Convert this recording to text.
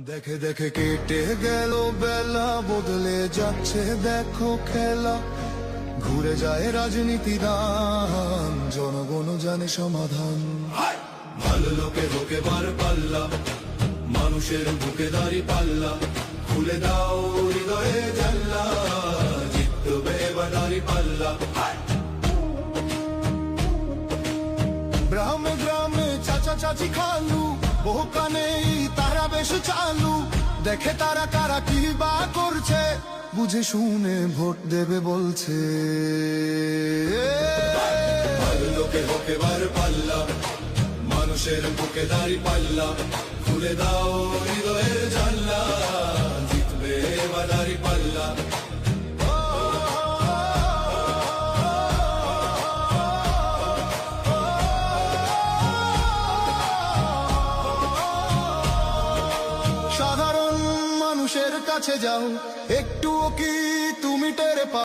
দেখে দেখে কেটে গেল বেলা, বদলে যাচ্ছে দেখো খেলা। ঘুরে যায় রাজনীতি দান, জনগণ জানে সমাধান। ভালো লোকে হোকে বার পাল্লা, মানুষের বুকে দাঁড়ি পাল্লা। খুলে দাও হৃদয়ে জানলা, জিতবে এবার দাঁড়ি পাল্লা। গ্রামে গ্রামে চাচা চাচি খালু, বহু কানে তারা বেশ চালু। দেখে তারা কারা কি বা করছে, বুঝে শুনে ভোট দেবে বলছে। ভালো লোকে হোকে বার পাল্লা, মানুষের বুকে দাঁড়ি পাল্লা। খুলে দাও হৃদয়ের জানলা, জিতবে এবার দাঁড়ি পাল্লা। সাধারণ মানুষের কাছে যাও, একটুও কি তুমি টের পাও?